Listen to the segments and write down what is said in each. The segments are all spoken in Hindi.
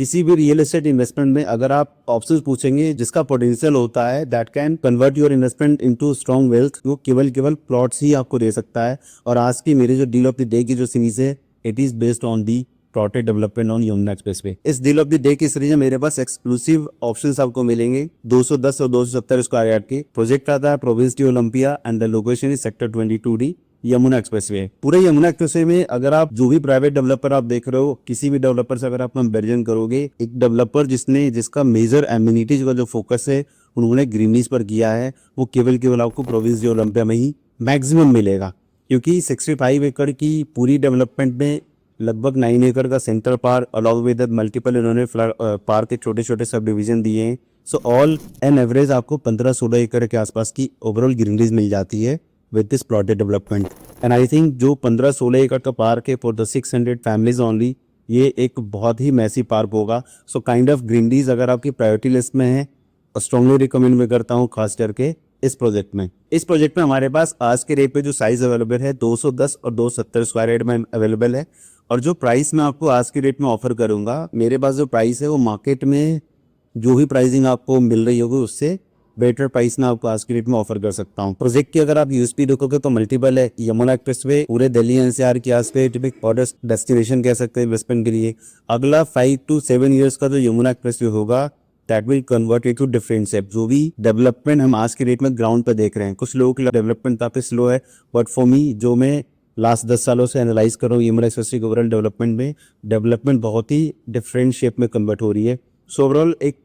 किसी भी रियल एस्टेट इन्वेस्टमेंट में अगर आप ऑप्शंस पूछेंगे जिसका पोटेंशियल होता है that can convert your investment into strong wealth, वो केवल प्लॉट्स ही आपको दे सकता है। और आज की मेरी जो डील ऑफ द डे की जो सीरीज है it is based on the plotted development on Yamuna expressway. इस डील ऑफ द डे की सीरीज में मेरे पास एक्सक्लूसिव ऑप्शंस आपको मिलेंगे 210 और 270 स्क्वायर यार्ड के। प्रोजेक्ट आता है province D Olympia and the location is sector 22D Yamuna expressway. पूरे यमुना एक्सप्रेसवे में अगर आप जो भी प्राइवेट डेवलपर आप देख रहे हो, किसी भी डेवलपर से अगर आप कंपेरिजन करोगे, एक डेवलपर जिसका मेजर एमिनिटीज का जो फोकस है उन्होंने ग्रीनरीज पर किया है, वो केवल आपको प्रोविंस डी ओलंपिया में ही मैक्सिमम मिलेगा। क्योंकि 65 एकड़ की पूरी डेवलपमेंट में लगभग 9 एकड़ का central park along with multiple इन्होंने पार्क के छोटे छोटे सब डिवीजन दिए हैं। सो ऑल एन एवरेज आपको 15-16 एकड़ के आसपास की ओवरऑल ग्रीनरीज मिल जाती है with this plotted development and I think जो 15-16 एकड़ का पार्क है for the 600 families only, ये एक बहुत ही मैसी पार्क होगा। सो काइंड ऑफ ग्रीनरीज अगर आपकी प्रायोरिटी लिस्ट में है और स्ट्रांगली रिकमेंड मैं करता हूँ खास करके इस प्रोजेक्ट में हमारे पास आज के रेट पे जो साइज अवेलेबल है 210 और 270 स्क्वायर यार्ड में अवेलेबल है। और जो प्राइस मैं आपको आज के रेट में ऑफर करूंगा, मेरे पास जो प्राइस है वो मार्केट में जो भी प्राइसिंग आपको मिल रही होगी उससे बेटर प्राइस में आपको आज के रेट में ऑफर कर सकता हूँ। प्रोजेक्ट की अगर आप यूएसपी देखोगे तो मल्टीपल है। यमुना एक्सप्रेसवे पूरे दिल्ली एनसीआर के आसपास हॉटेस्ट डेस्टिनेशन कह सकते हैं इन्वेस्टमेंट के लिए। अगला 5 to 7 ईयर्स का जो यमुना एक्सप्रेसवे होगा that will convert into different shape. जो भी डेवलपमेंट हम आज के रेट में ग्राउंड पर देख रहे हैं, कुछ लोगों की डेवलपमेंट काफी स्लो है, बट फॉर मी जो मैं लास्ट 10 सालों से एनालाइज कर रहा हूँ यमुना एक्सप्रेसवे के ओवरऑल डेवलपमेंट में, डेवलपमेंट बहुत ही डिफरेंट शेप में कन्वर्ट हो रही है। सो ओवरऑल एक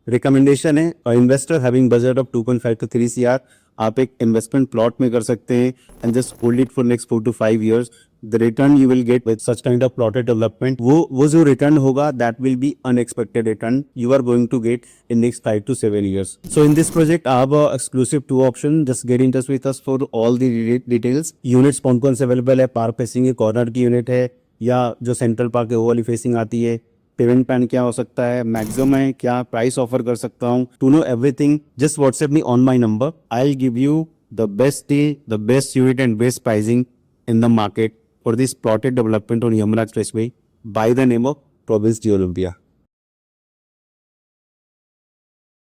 रिकमेंडेशन है, investor having budget of 2.5 to 3 CR आप एक इन्वेस्टमेंट प्लॉट में कर सकते हैं and just hold it for next 4 to 5 years। The return you will get with such kind of plotted development, वो जो रिटर्न होगा that will be unexpected return you are going to get in next 5 to 7 years। So in this project I have exclusive 2 option, just get in touch with us for all the details. Units कौन से अवेलेबल है, पार्क फेसिंग है, कॉर्नर की यूनिट है, या जो सेंट्रल पार्क है वो वाली फेसिंग आती है, पेमेंट प्लान क्या हो सकता है, मैक्सिमम है, क्या प्राइस ऑफर कर सकता हूँ। To know everything just WhatsApp me on my number. I will give you the best deal, the best unit and best pricing in the market for this plotted development on Yamuna Expressway by the name of Province D Olympia.